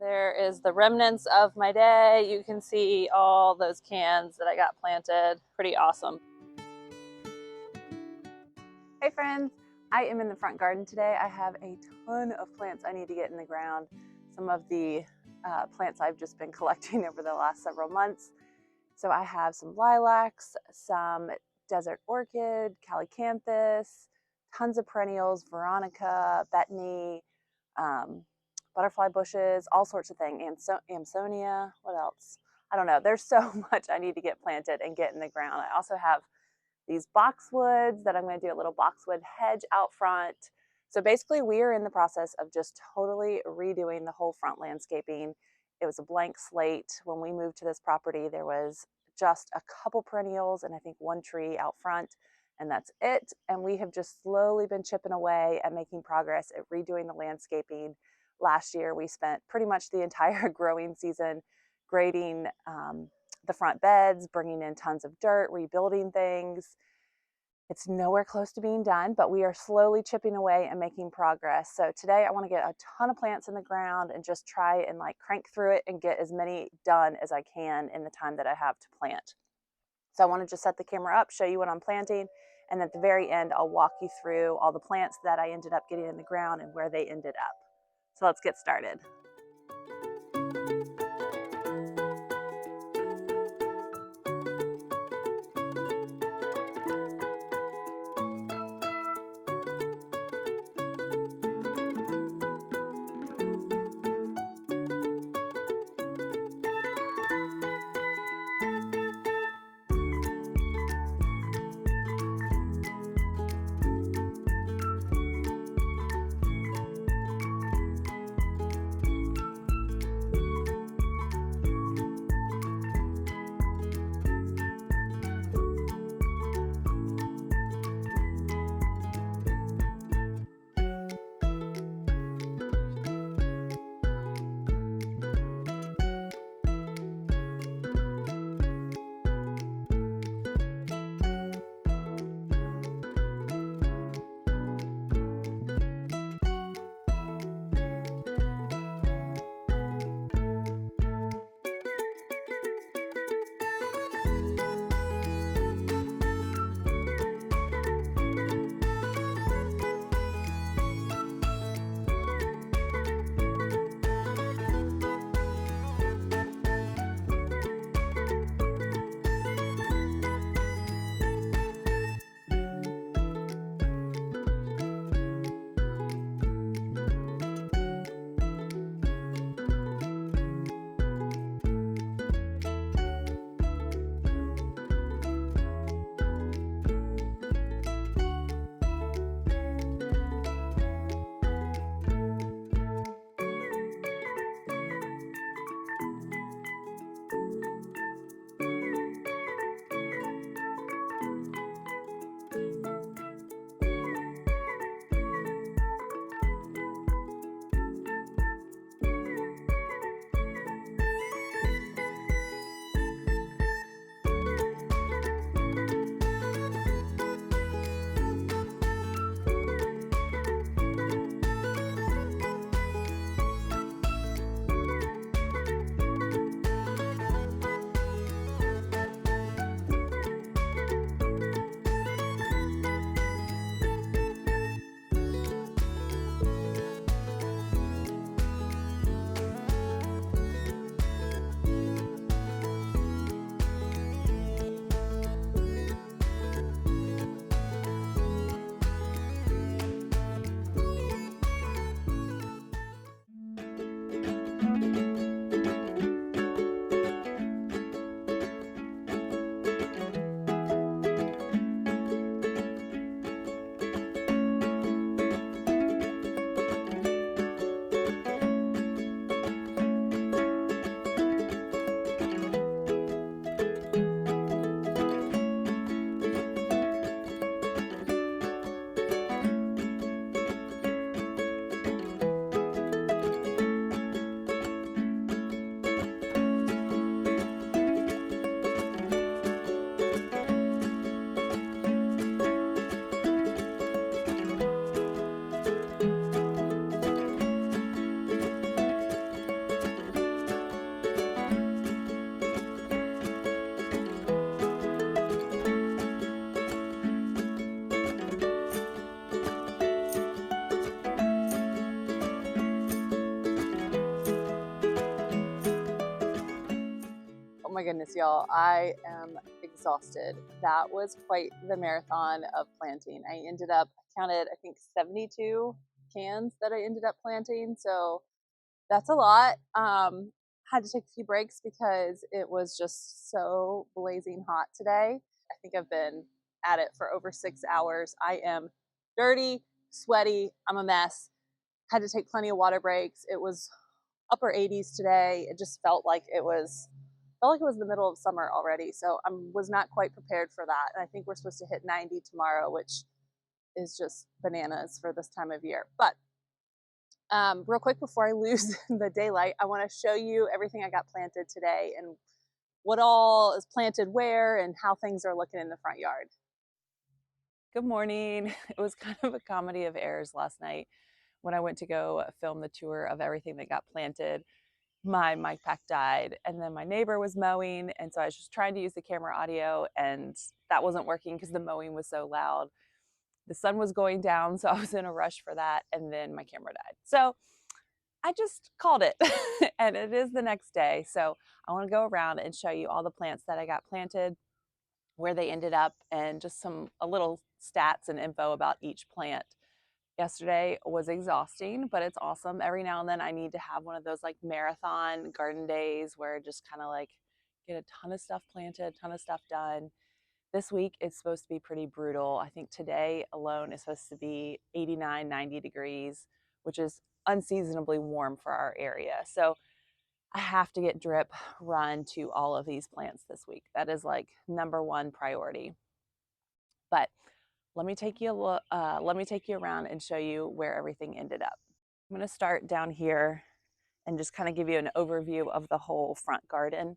There is the remnants of my day. You can see all those cans that I got planted. Pretty awesome. Hey friends, I am in the front garden today. I have a ton of plants I need to get in the ground. Some of the plants I've just been collecting over the last several months. So I have some lilacs, some desert orchid, calycanthus, tons of perennials, veronica, betony, butterfly bushes, all sorts of things, Amsonia, what else? I don't know. There's so much I need to get planted and get in the ground. I also have these boxwoods that I'm going to do a little boxwood hedge out front. So basically we are in the process of just totally redoing the whole front landscaping. It was a blank slate. When we moved to this property, there was just a couple perennials and I think one tree out front, and that's it. And we have just slowly been chipping away at making progress at redoing the landscaping. Last year, we spent pretty much the entire growing season grading the front beds, bringing in tons of dirt, rebuilding things. It's nowhere close to being done, but we are slowly chipping away and making progress. So today I want to get a ton of plants in the ground and just try and like crank through it and get as many done as I can in the time that I have to plant. So I want to just set the camera up, show you what I'm planting, and at the very end, I'll walk you through all the plants that I ended up getting in the ground and where they ended up. So let's get started. my goodness, y'all, I am exhausted. That was quite the marathon of planting. I ended up, I counted, I think 72 cans that I ended up planting. So that's a lot. Had to take a few breaks because it was just so blazing hot today. I think I've been at it for over 6 hours. I am dirty, sweaty, I'm a mess. Had to take plenty of water breaks. It was upper 80s today. It just felt like it was the middle of summer already. So I was not quite prepared for that. And I think we're supposed to hit 90 tomorrow, which is just bananas for this time of year. But real quick before I lose the daylight, I want to show you everything I got planted today and what all is planted where and how things are looking in the front yard. Good morning. It was kind of a comedy of errors last night when I went to go film the tour of everything that got planted. My mic pack died, and then my neighbor was mowing, and so I was just trying to use the camera audio, and that wasn't working because the mowing was so loud. The sun was going down, so I was in a rush for that, and then my camera died. So I just called it, and it is the next day. So I want to go around and show you all the plants that I got planted, where they ended up, and just a little stats and info about each plant. Yesterday was exhausting, but it's awesome. Every now and then I need to have one of those like marathon garden days where I just kind of like get a ton of stuff planted, a ton of stuff done. This week it's supposed to be pretty brutal. I think today alone is supposed to be 89, 90 degrees, which is unseasonably warm for our area. So I have to get drip run to all of these plants this week. That is like number one priority. But let me take you around and show you where everything ended up. I'm going to start down here and just kind of give you an overview of the whole front garden.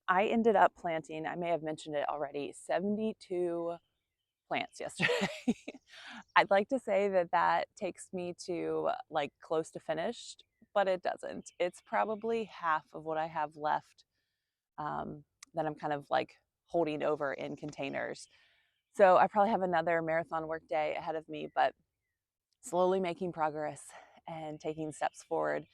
I ended up planting, I may have mentioned it already, 72 plants yesterday. I'd like to say that that takes me to like close to finished, but it doesn't. It's probably half of what I have left that I'm kind of like holding over in containers. So I probably have another marathon work day ahead of me, but slowly making progress and taking steps forward.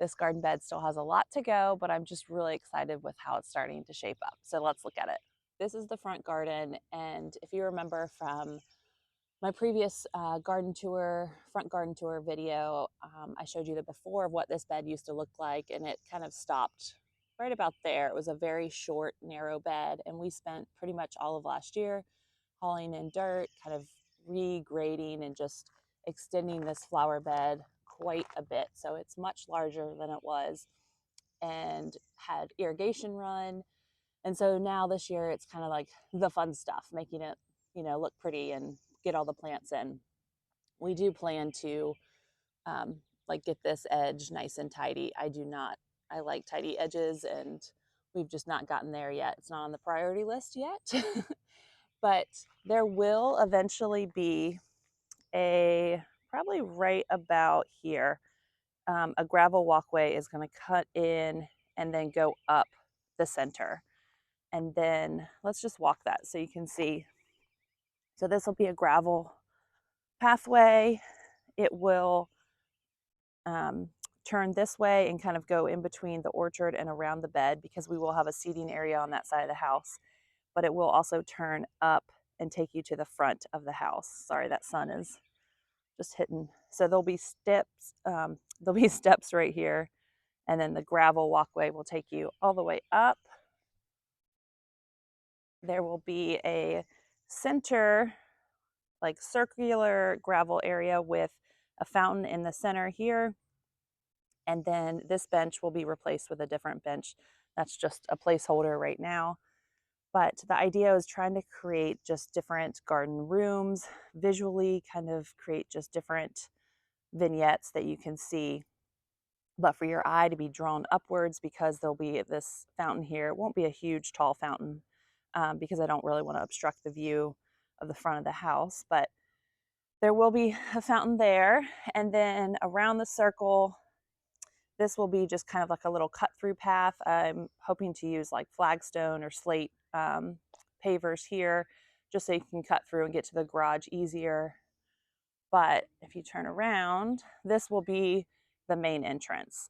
This garden bed still has a lot to go, but I'm just really excited with how it's starting to shape up. So let's look at it. This is the front garden, and if you remember from my previous front garden tour video, I showed you the before of what this bed used to look like, and it kind of stopped right about there. It was a very short, narrow bed, and we spent pretty much all of last year hauling in dirt, kind of regrading and just extending this flower bed quite a bit. So it's much larger than it was, and had irrigation run. And so now this year it's kind of like the fun stuff, making it, look pretty and get all the plants in. We do plan to like get this edge nice and tidy. I like tidy edges, and we've just not gotten there yet. It's not on the priority list yet. But there will eventually be probably right about here, a gravel walkway is going to cut in and then go up the center. And then let's just walk that so you can see. So this will be a gravel pathway. It will turn this way and kind of go in between the orchard and around the bed, because we will have a seating area on that side of the house. But it will also turn up and take you to the front of the house. Sorry, that sun is just hitting. So there'll be steps. There'll be steps right here, and then the gravel walkway will take you all the way up. There will be a center, like circular gravel area with a fountain in the center here. And then this bench will be replaced with a different bench. That's just a placeholder right now. But the idea is trying to create just different garden rooms, visually kind of create just different vignettes that you can see, but for your eye to be drawn upwards, because there'll be this fountain here. It won't be a huge tall fountain, because I don't really want to obstruct the view of the front of the house, but there will be a fountain there. And then around the circle, this will be just kind of like a little cut through path. I'm hoping to use like flagstone or slate pavers here, just so you can cut through and get to the garage easier. But if you turn around, this will be the main entrance.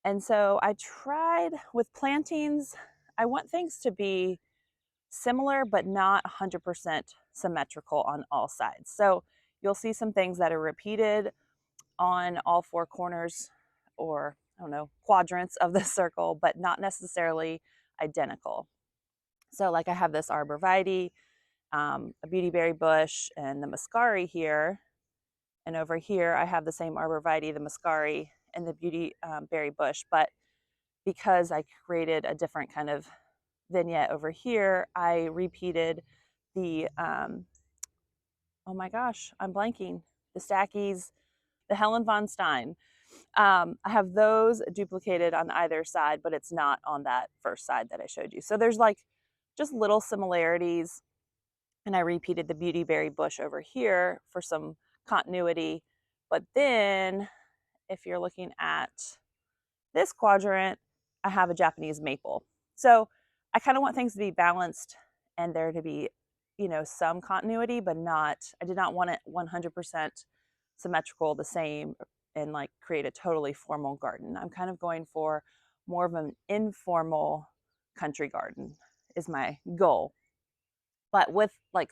And so I tried with plantings, I want things to be similar, but not 100% symmetrical on all sides. So you'll see some things that are repeated on all four corners, or I don't know, quadrants of the circle, but not necessarily identical. So like I have this arborvitae, a beautyberry bush, and the muscari here. And over here, I have the same arborvitae, the muscari, and the beautyberry bush. But because I created a different kind of vignette over here, I repeated the, oh my gosh, I'm blanking, the Stackies, the Helen von Stein. I have those duplicated on either side, but it's not on that first side that I showed you. So there's like just little similarities. And I repeated the beautyberry bush over here for some continuity. But then if you're looking at this quadrant, I have a Japanese maple. So I kind of want things to be balanced and there to be, you know, some continuity, but not, I did not want it 100% symmetrical, the same, and like create a totally formal garden. I'm kind of going for more of an informal country garden is my goal, but with like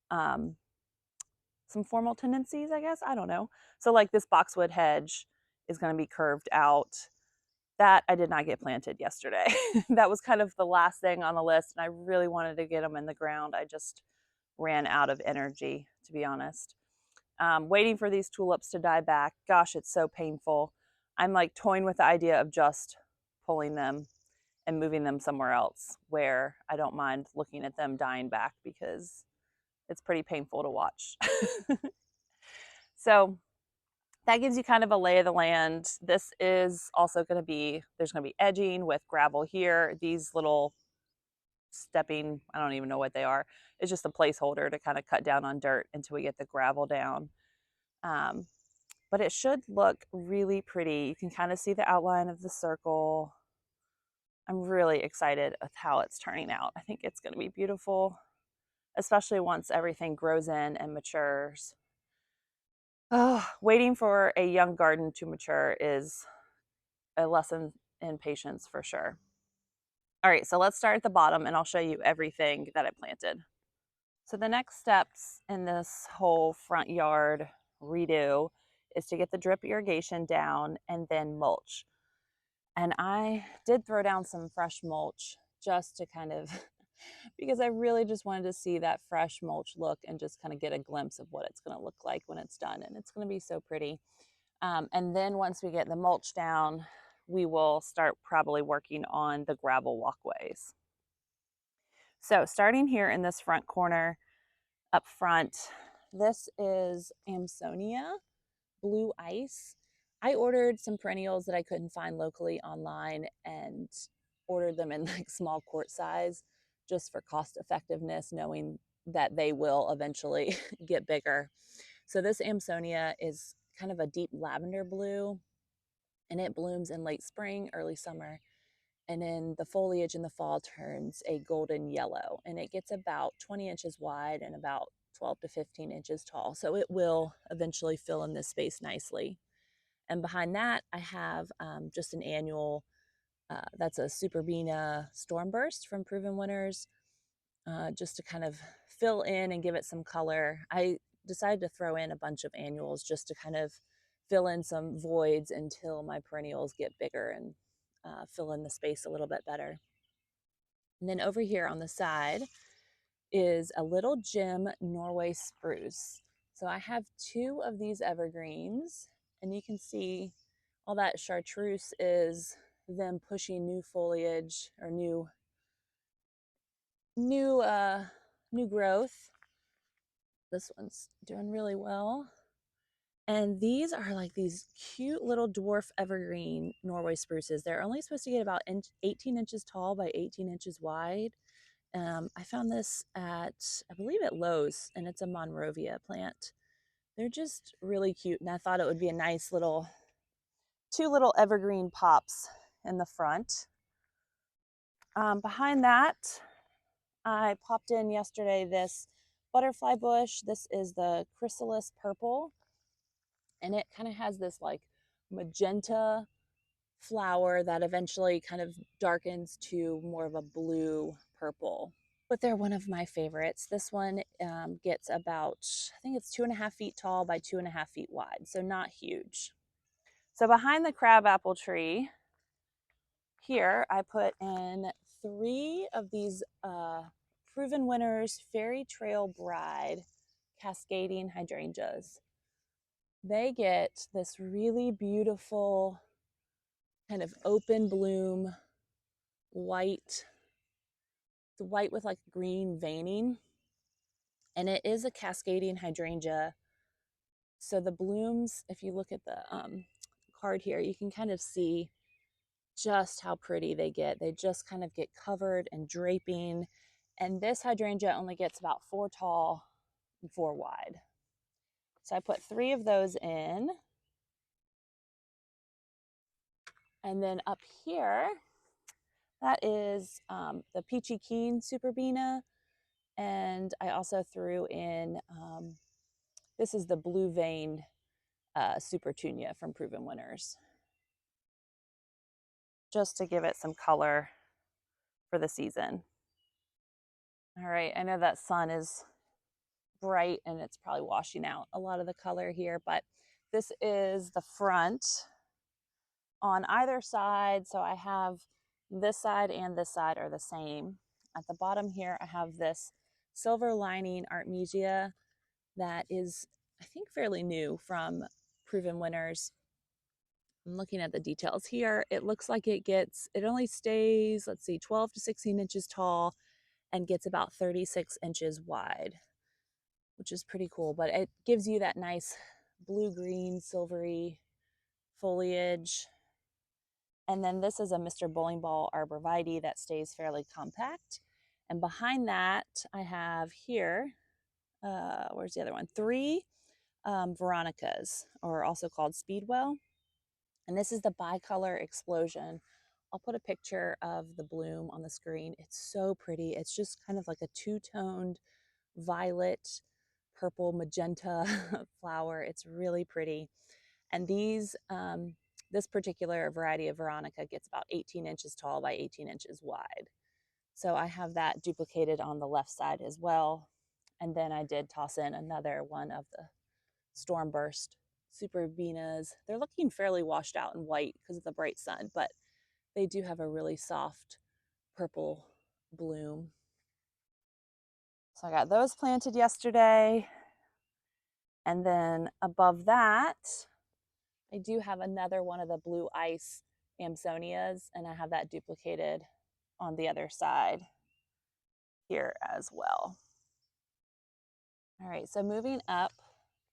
um, some formal tendencies, I guess. I don't know. So like this boxwood hedge is going to be curved out. That I did not get planted yesterday. That was kind of the last thing on the list, and I really wanted to get them in the ground. I just ran out of energy, to be honest. Waiting for these tulips to die back. Gosh, it's so painful. I'm like toying with the idea of just pulling them and moving them somewhere else where I don't mind looking at them dying back because it's pretty painful to watch. So that gives you kind of a lay of the land. This is also going to be, there's going to be edging with gravel here. These little stepping, I don't even know what they are. It's just a placeholder to kind of cut down on dirt until we get the gravel down. But it should look really pretty. You can kind of see the outline of the circle. I'm really excited with how it's turning out. I think it's going to be beautiful, especially once everything grows in and matures. Oh, waiting for a young garden to mature is a lesson in patience for sure. All right, so let's start at the bottom and I'll show you everything that I planted. So the next steps in this whole front yard redo is to get the drip irrigation down and then mulch. And I did throw down some fresh mulch just to kind of, because I really just wanted to see that fresh mulch look and just kind of get a glimpse of what it's going to look like when it's done. And it's going to be so pretty. And then once we get the mulch down, we will start probably working on the gravel walkways. So starting here in this front corner up front, this is Amsonia Blue Ice. I ordered some perennials that I couldn't find locally online and ordered them in like small quart size just for cost effectiveness, knowing that they will eventually get bigger. So this Amsonia is kind of a deep lavender blue and it blooms in late spring, early summer. And then the foliage in the fall turns a golden yellow and it gets about 20 inches wide and about 12 to 15 inches tall. So it will eventually fill in this space nicely. And behind that, I have just an annual, that's a Superbina Stormburst from Proven Winners, just to kind of fill in and give it some color. I decided to throw in a bunch of annuals just to kind of fill in some voids until my perennials get bigger and fill in the space a little bit better. And then over here on the side is a little Jim Norway spruce. So I have two of these evergreens, and you can see all that chartreuse is them pushing new foliage or new growth. This one's doing really well. And these are like these cute little dwarf evergreen Norway spruces. They're only supposed to get about 18 inches tall by 18 inches wide. I found this at, I believe at Lowe's, and it's a Monrovia plant. They're just really cute, and I thought it would be a nice little, two little evergreen pops in the front. Behind that, I popped in yesterday this butterfly bush. This is the chrysalis purple, and it kind of has this like magenta flower that eventually kind of darkens to more of a blue purple. But they're one of my favorites. This one gets about, I think it's 2.5 feet tall by 2.5 feet wide, so not huge. So behind the crabapple tree here, I put in 3 of these Proven Winners Fairy Trail Bride cascading hydrangeas. They get this really beautiful kind of open bloom white. It's white with like green veining, and it is a cascading hydrangea. So the blooms, if you look at the card here, you can kind of see just how pretty they get. They just kind of get covered and draping. And this hydrangea only gets about 4 tall and 4 wide. So I put 3 of those in. And then up here, that is the Peachy Keen Superbena. And I also threw in, this is the blue veined Super Tunia from Proven Winners, just to give it some color for the season. All right, I know that sun is bright and it's probably washing out a lot of the color here, but this is the front on either side. So I have this side and this side are the same. At the bottom here, I have this silver lining Artemisia that is, I think, fairly new from Proven Winners. I'm looking at the details here. It looks like it only stays, let's see, 12 to 16 inches tall and gets about 36 inches wide, which is pretty cool. But it gives you that nice blue-green, silvery foliage. And then this is a Mr. Bowling Ball arborvitae that stays fairly compact. And behind that, I have here, where's the other one? 3 Veronicas, or also called Speedwell. And this is the bicolor explosion. I'll put a picture of the bloom on the screen. It's so pretty. It's just kind of like a 2-toned violet, purple, magenta flower. It's really pretty. And this particular variety of Veronica gets about 18 inches tall by 18 inches wide. So I have that duplicated on the left side as well. And then I did toss in another one of the Stormburst Superbenas. They're looking fairly washed out and white because of the bright sun, but they do have a really soft purple bloom. So I got those planted yesterday. And then above that, I do have another one of the blue ice Amsonias, and I have that duplicated on the other side here as well. All right, so moving up,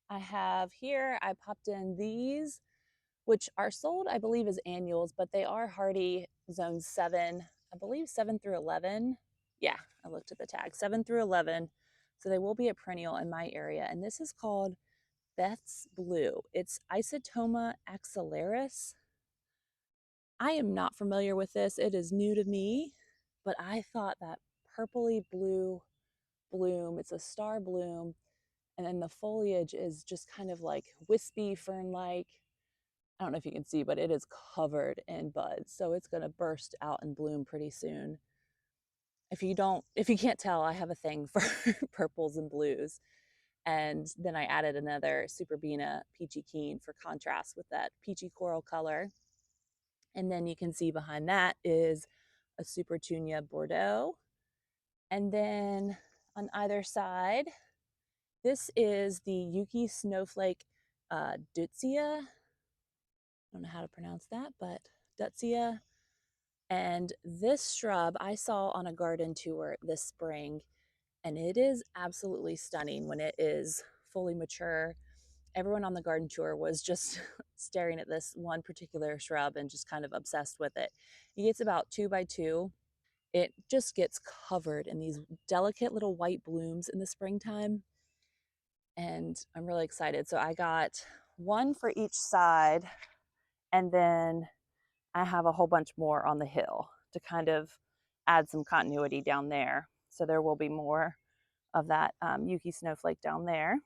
I have here, I popped in these, which are sold, I believe, as annuals, but they are hardy zone 7, I believe 7 through 11. Yeah, I looked at the tag, 7 through 11. So they will be a perennial in my area. And this is called Beth's Blue. It's Isotoma axillaris. I am not familiar with this. It is new to me, but I thought that purpley blue bloom, it's a star bloom, and then the foliage is just kind of like wispy fern-like. I don't know if you can see, but it is covered in buds. So it's going to burst out and bloom pretty soon. If you can't tell, I have a thing for purples and blues. And then I added another Superbena Peachy Keen for contrast with that peachy coral color. And then you can see behind that is a Super Tunia Bordeaux. And then on either side, this is the Yuki Snowflake Dutsia. I don't know how to pronounce that, but Dutsia. And this shrub I saw on a garden tour this spring, and it is absolutely stunning when it is fully mature. Everyone on the garden tour was just staring at this one particular shrub and just kind of obsessed with it. It gets about 2 by 2. It just gets covered in these delicate little white blooms in the springtime. And I'm really excited. So I got one for each side, and then I have a whole bunch more on the hill to kind of add some continuity down there. So there will be more of that Yuki Snowflake down there.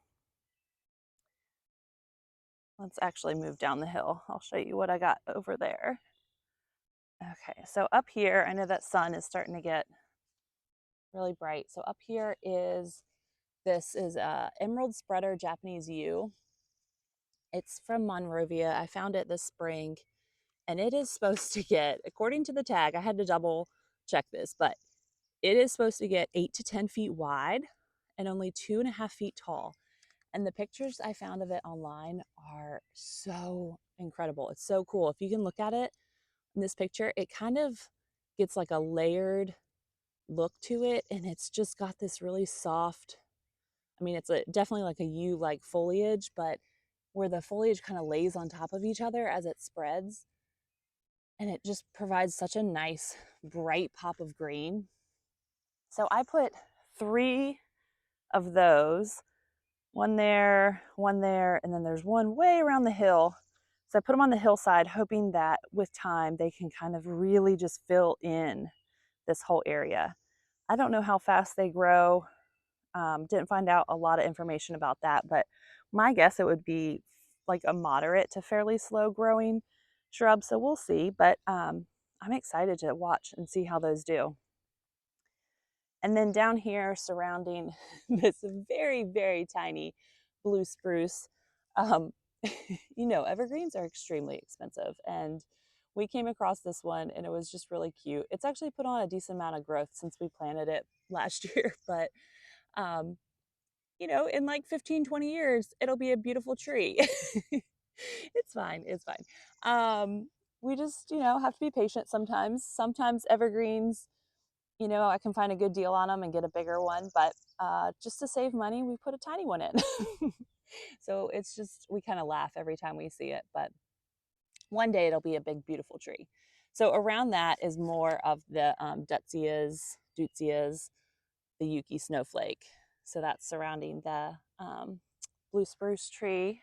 Let's actually move down the hill. I'll show you what I got over there. Okay, so up here, I know that sun is starting to get really bright. So up here is, this is Emerald Spreader Japanese Yew. It's from Monrovia. I found it this spring, and it is supposed to get, according to the tag, I had to double check this, but it is supposed to get 8 to 10 feet wide and only 2.5 feet tall. And the pictures I found of it online are so incredible. It's so cool. If you can look at it in this picture, it kind of gets like a layered look to it, and it's just got this really soft, I mean, it's definitely like a yew like foliage, but where the foliage kind of lays on top of each other as it spreads, and it just provides such a nice bright pop of green. So I put 3 of those, one there, and then there's one way around the hill. So I put them on the hillside, hoping that with time they can kind of really just fill in this whole area. I don't know how fast they grow. Didn't find out a lot of information about that, but my guess it would be like a moderate to fairly slow growing shrub. So we'll see, but I'm excited to watch and see how those do. And then down here surrounding this very, very tiny blue spruce, um, you know, evergreens are extremely expensive. And we came across this one and it was just really cute. It's actually put on a decent amount of growth since we planted it last year, but um, you know, in like 15, 20 years, it'll be a beautiful tree. It's fine. It's fine. We just, you know, have to be patient sometimes. Sometimes evergreens, you know, I can find a good deal on them and get a bigger one, but just to save money, we put a tiny one in. So it's just, we kind of laugh every time we see it, but one day it'll be a big, beautiful tree. So around that is more of the Dutsias, the Yuki snowflake. So that's surrounding the blue spruce tree.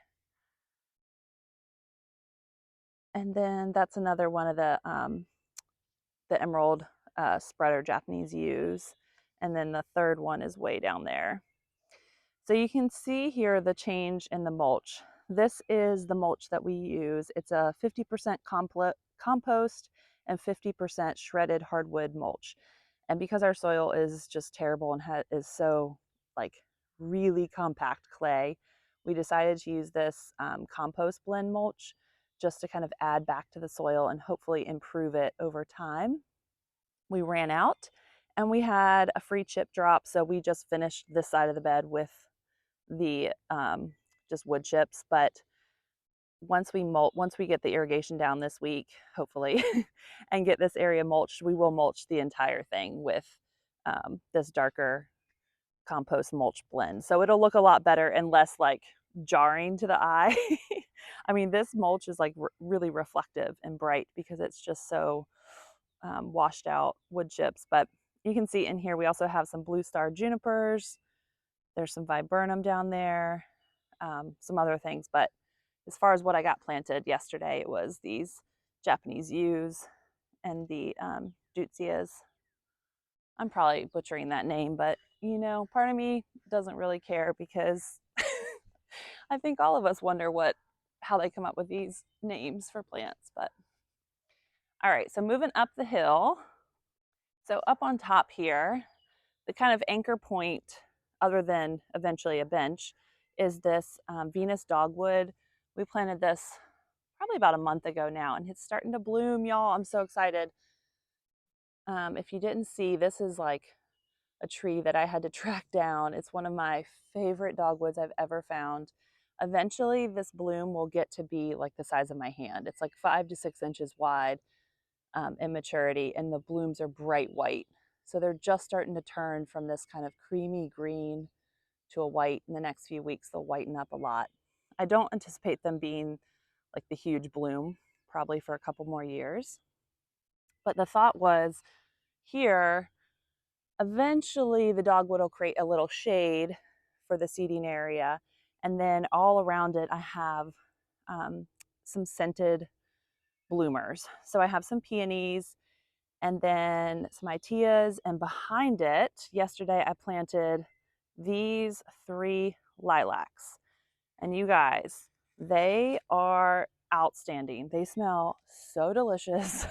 And then that's another one of the emerald spreader Japanese yews. And then the third one is way down there. So you can see here the change in the mulch. This is the mulch that we use. It's a 50% compost and 50% shredded hardwood mulch. And because our soil is just terrible and is so like really compact clay, we decided to use this compost blend mulch just to kind of add back to the soil and hopefully improve it over time. We ran out and we had a free chip drop, so we just finished this side of the bed with the just wood chips. But once we get the irrigation down this week, hopefully, and get this area mulched, we will mulch the entire thing with this darker compost mulch blend. So it'll look a lot better and less like jarring to the eye. I mean, this mulch is like really reflective and bright because it's just so washed out wood chips. But you can see in here we also have some blue star junipers. There's some viburnum down there, some other things. But as far as what I got planted yesterday, it was these Japanese yews and the Dutsias. I'm probably butchering that name, but you know, part of me doesn't really care because I think all of us wonder how they come up with these names for plants. But all right, so moving up the hill. So up on top here, the kind of anchor point, other than eventually a bench, is this Venus dogwood. We planted this probably about a month ago now, and it's starting to bloom, y'all. I'm so excited. If you didn't see, this is like a tree that I had to track down. It's one of my favorite dogwoods I've ever found. Eventually, this bloom will get to be like the size of my hand. It's like 5 to 6 inches wide in maturity, and the blooms are bright white. So they're just starting to turn from this kind of creamy green to a white. In the next few weeks, they'll whiten up a lot. I don't anticipate them being like the huge bloom, probably for a couple more years. But the thought was here, eventually the dogwood will create a little shade for the seeding area. And then all around it, I have some scented bloomers. So I have some peonies and then some Itias. And behind it, yesterday I planted these 3 lilacs. And you guys, they are outstanding. They smell so delicious.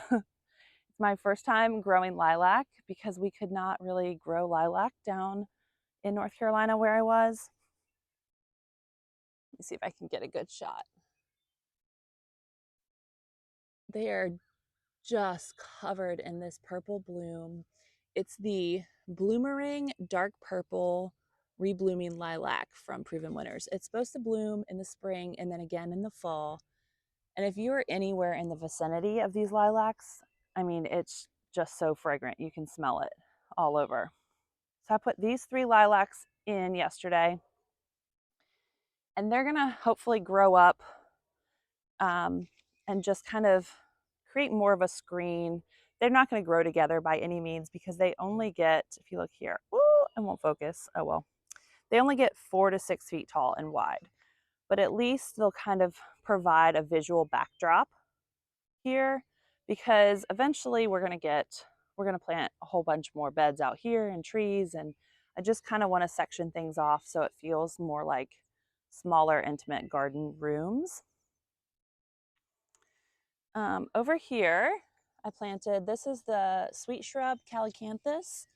It's my first time growing lilac because we could not really grow lilac down in North Carolina where I was. Let me see if I can get a good shot. They are just covered in this purple bloom. It's the Bloomerang Dark Purple Reblooming Lilac from Proven Winners. It's supposed to bloom in the spring and then again in the fall. And if you're anywhere in the vicinity of these lilacs, I mean, it's just so fragrant. You can smell it all over. So I put these 3 lilacs in yesterday, and they're gonna hopefully grow up and just kind of create more of a screen. They're not going to grow together by any means because they only get, if you look here, ooh, it won't focus. Oh well, they only get 4 to 6 feet tall and wide, but at least they'll kind of provide a visual backdrop here, because eventually we're going to plant a whole bunch more beds out here and trees, and I just kind of want to section things off so it feels more like smaller intimate garden rooms. Over here, I planted, this is the sweet shrub Calicanthus,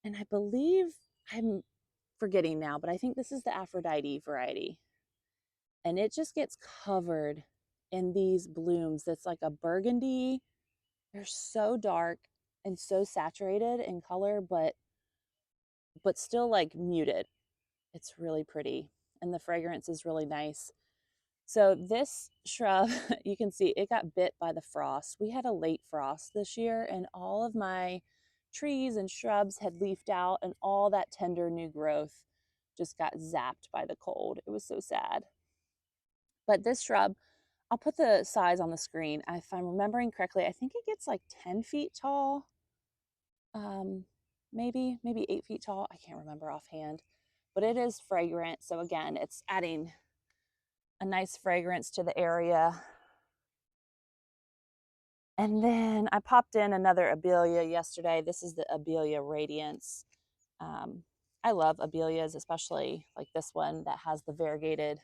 and I believe, I'm forgetting now, but I think this is the Aphrodite variety. And it just gets covered in these blooms that's like a burgundy. They're so dark and so saturated in color, but still like muted. It's really pretty, and the fragrance is really nice. So this shrub, you can see it got bit by the frost. We had a late frost this year, and all of my trees and shrubs had leafed out, and all that tender new growth just got zapped by the cold. It was so sad. But this shrub, I'll put the size on the screen. If I'm remembering correctly, I think it gets like 10 feet tall, um, maybe 8 feet tall. I can't remember offhand, but it is fragrant. So again, it's adding a nice fragrance to the area. And then I popped in another Abelia yesterday. This is the Abelia Radiance. I love Abelias, especially like this one that has the variegated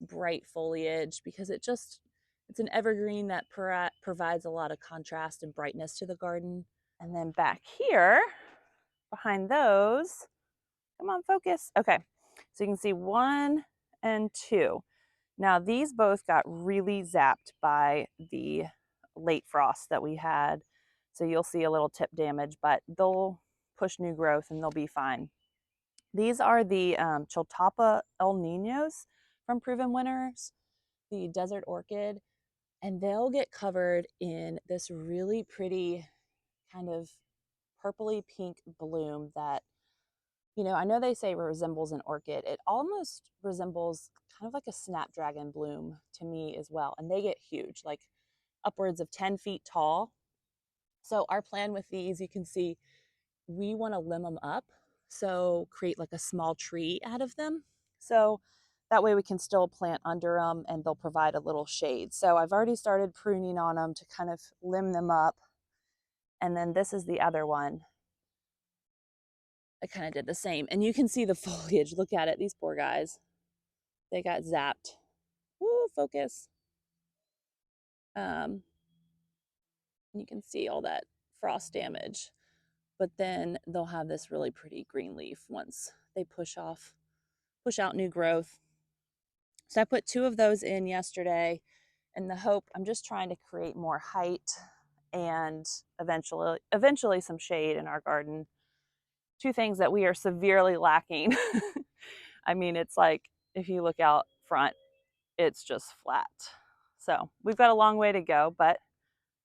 bright foliage, because it's an evergreen that provides a lot of contrast and brightness to the garden. And then back here, behind those, come on, focus. Okay, so you can see 1 and 2. Now these both got really zapped by the late frost that we had. So you'll see a little tip damage, but they'll push new growth and they'll be fine. These are the Chiltapa El Ninos from Proven Winners, the desert orchid, and they'll get covered in this really pretty kind of purpley pink bloom that, I know they say it resembles an orchid. It almost resembles kind of like a snapdragon bloom to me as well. And they get huge, like upwards of 10 feet tall. So our plan with these, you can see, we want to limb them up. So create like a small tree out of them. So that way we can still plant under them and they'll provide a little shade. So I've already started pruning on them to kind of limb them up. And then this is the other one. I kind of did the same. And you can see the foliage. Look at it. These poor guys. They got zapped. Woo, focus. You can see all that frost damage. But then they'll have this really pretty green leaf once they push out new growth. So I put 2 of those in yesterday in the hope, I'm just trying to create more height and eventually some shade in our garden. 2 things that we are severely lacking. I mean, it's like if you look out front, it's just flat. So we've got a long way to go, but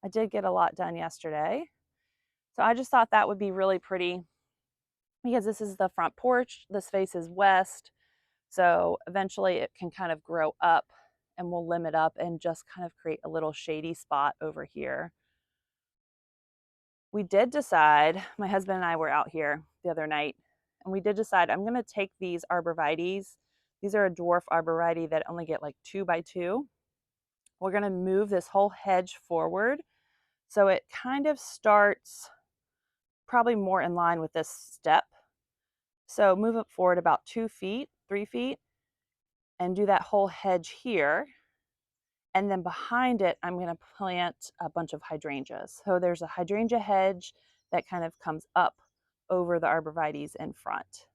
I did get a lot done yesterday. So I just thought that would be really pretty because this is the front porch. This faces west. So eventually it can kind of grow up and we'll limb it up and just kind of create a little shady spot over here. We did decide, my husband and I were out here the other night, and we did decide I'm going to take these arborvitaes. These are a dwarf arborvitae that only get like 2 by 2. We're going to move this whole hedge forward. So it kind of starts probably more in line with this step. So move it forward about 2 feet, 3 feet, and do that whole hedge here. And then behind it, I'm going to plant a bunch of hydrangeas. So there's a hydrangea hedge that kind of comes up over the arborvitaes in front.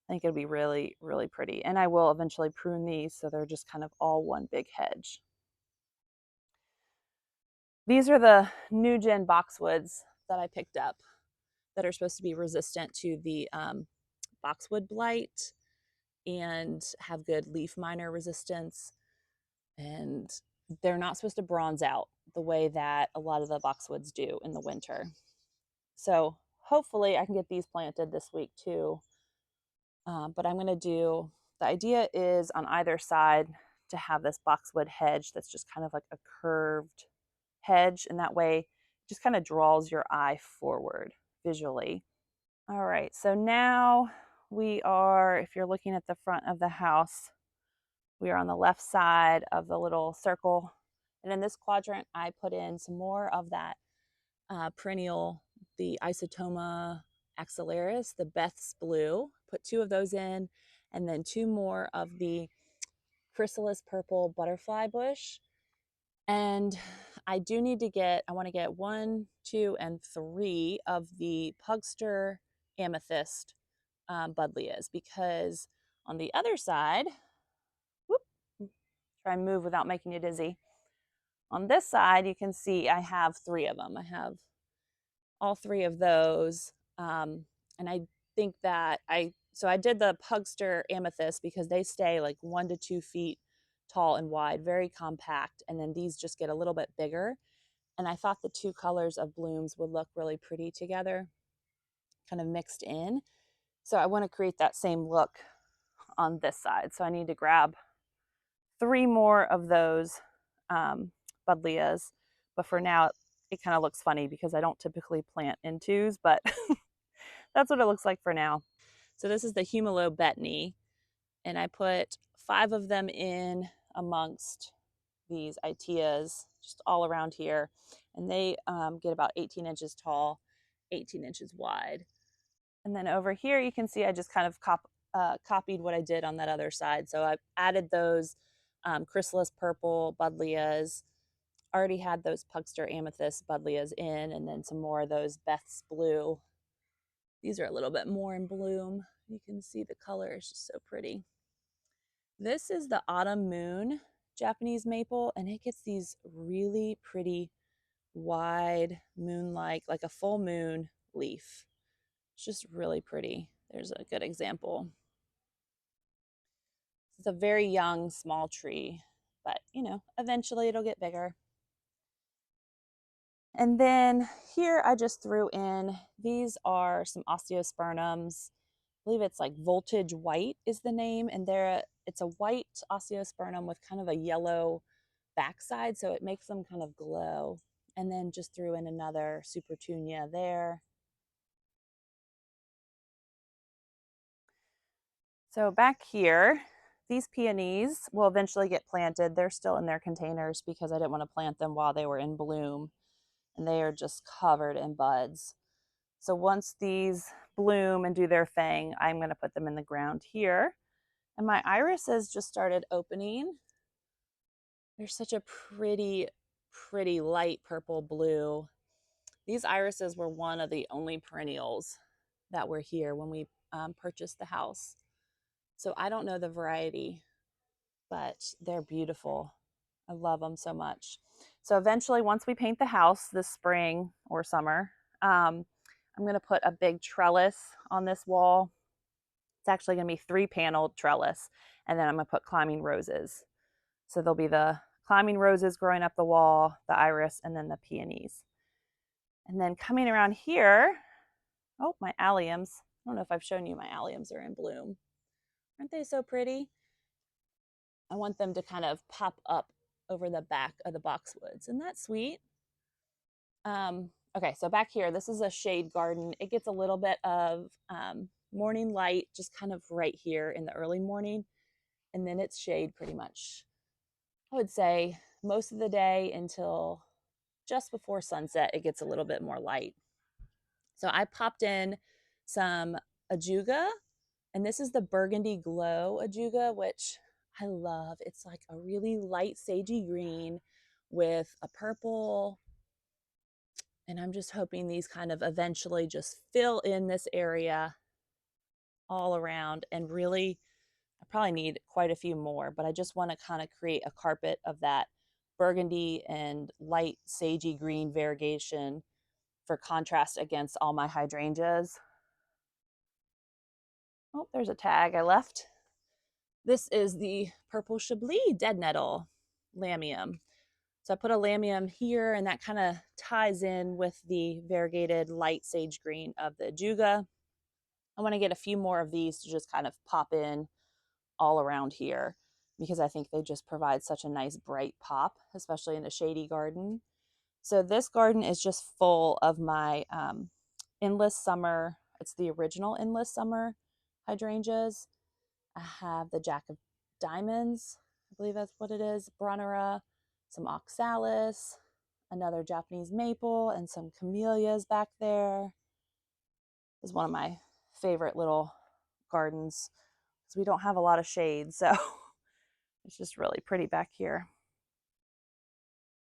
I think it'll be really, really pretty. And I will eventually prune these so they're just kind of all one big hedge. These are the new gen boxwoods that I picked up that are supposed to be resistant to the boxwood blight and have good leaf miner resistance. And they're not supposed to bronze out the way that a lot of the boxwoods do in the winter. So hopefully I can get these planted this week too. But I'm going to do, the idea is on either side to have this boxwood hedge that's just kind of like a curved hedge. And that way it just kind of draws your eye forward visually. All right, so now we are, if you're looking at the front of the house, we are on the left side of the little circle. And in this quadrant, I put in some more of that perennial, the Isotoma axillaris, the Beth's blue. Put 2 of those in, and then 2 more of the chrysalis purple butterfly bush. And I do need to get, I want to get 1, 2, and 3 of the Pugster amethyst buddleias, because on the other side, whoop, try and move without making you dizzy. On this side, you can see I have 3 of them. I have all 3 of those. And I think that so I did the Pugster amethyst because they stay like 1 to 2 feet tall and wide, very compact. And then these just get a little bit bigger. And I thought the 2 colors of blooms would look really pretty together, kind of mixed in. So I want to create that same look on this side. So I need to grab 3 more of those buddleias. But for now, it kind of looks funny because I don't typically plant in 2s, but that's what it looks like for now. So this is the Humalo Betony, and I put 5 of them in amongst these Iteas just all around here. And they get about 18 inches tall, 18 inches wide. And then over here, you can see I just kind of copied what I did on that other side. So I added those chrysalis purple buddleias, already had those Pugster amethyst buddleias in, and then some more of those Beth's blue. These are a little bit more in bloom. You can see the color is just so pretty. This is the autumn moon Japanese maple, and it gets these really pretty wide moon-like, like a full moon leaf. It's just really pretty. There's a good example. It's a very young, small tree, but you know, eventually it'll get bigger. And then here I just threw in, these are some osteospermums. I believe it's like voltage white is the name, and it's a white osteospermum with kind of a yellow backside, so it makes them kind of glow. And then just threw in another supertunia there. So back here, these peonies will eventually get planted. They're still in their containers because I didn't want to plant them while they were in bloom, and they are just covered in buds. So once these bloom and do their thing, I'm going to put them in the ground here. And my irises just started opening. They're such a pretty, pretty light purple blue. These irises were one of the only perennials that were here when we purchased the house. So I don't know the variety, but they're beautiful. I love them so much. So eventually, once we paint the house this spring or summer, I'm going to put a big trellis on this wall. It's actually going to be 3-paneled trellis, and then I'm going to put climbing roses. So there'll be the climbing roses growing up the wall, the iris, and then the peonies. And then coming around here, oh, my alliums. I don't know if I've shown you my alliums are in bloom. Aren't they so pretty? I want them to kind of pop up over the back of the boxwoods. Isn't that sweet? Okay, so back here, this is a shade garden. It gets a little bit of morning light just kind of right here in the early morning, and then it's shade pretty much, I would say, most of the day until just before sunset. It gets a little bit more light. So I popped in some ajuga, and this is the Burgundy Glow ajuga, which I love. It's like a really light sagey green with a purple. And I'm just hoping these kind of eventually just fill in this area all around, and really, I probably need quite a few more, but I just want to kind of create a carpet of that burgundy and light sagey green variegation for contrast against all my hydrangeas. Oh, there's a tag I left. This is the purple Chablis dead nettle lamium. So I put a lamium here, and that kind of ties in with the variegated light sage green of the Ajuga. I want to get a few more of these to just kind of pop in all around here, because I think they just provide such a nice bright pop, especially in a shady garden. So this garden is just full of my endless summer. It's the original endless summer hydrangeas. I have the Jack of Diamonds, I believe that's what it is, Brunnera, some oxalis, another Japanese maple, and some camellias back there. This is one of my favorite little gardens because we don't have a lot of shade, so it's just really pretty back here.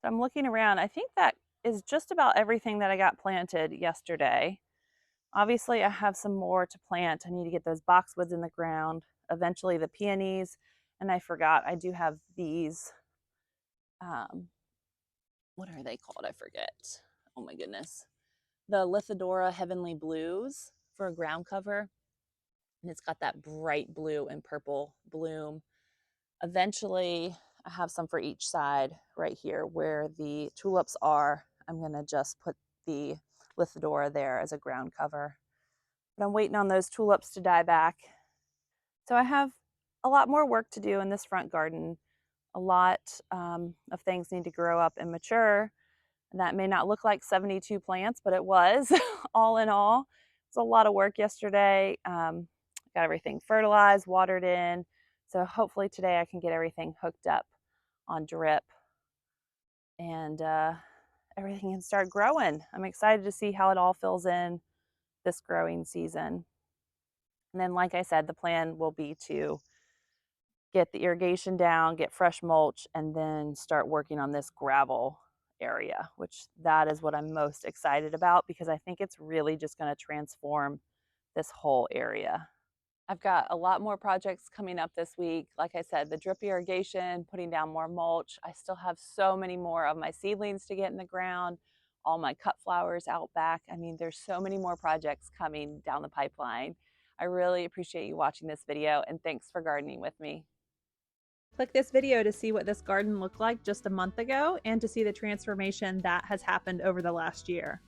So I'm looking around. I think that is just about everything that I got planted yesterday. Obviously, I have some more to plant. I need to get those boxwoods in the ground, eventually the peonies, and I forgot I do have these, what are they called? I forget. Oh my goodness. The Lithidora Heavenly Blues for a ground cover, and it's got that bright blue and purple bloom. Eventually, I have some for each side right here where the tulips are. I'm going to just put the Lithidora there as a ground cover. But I'm waiting on those tulips to die back. So I have a lot more work to do in this front garden. A lot of things need to grow up and mature. And that may not look like 72 plants, but it was all in all. It was a lot of work yesterday. Got everything fertilized, watered in. So hopefully today I can get everything hooked up on drip, and everything can start growing. I'm excited to see how it all fills in this growing season. And then, like I said, the plan will be to get the irrigation down, get fresh mulch, and then start working on this gravel area, which that is what I'm most excited about, because I think it's really just going to transform this whole area. I've got a lot more projects coming up this week. Like I said, the drip irrigation, putting down more mulch. I still have so many more of my seedlings to get in the ground, all my cut flowers out back. I mean, there's so many more projects coming down the pipeline. I really appreciate you watching this video, and thanks for gardening with me. Click this video to see what this garden looked like just a month ago and to see the transformation that has happened over the last year.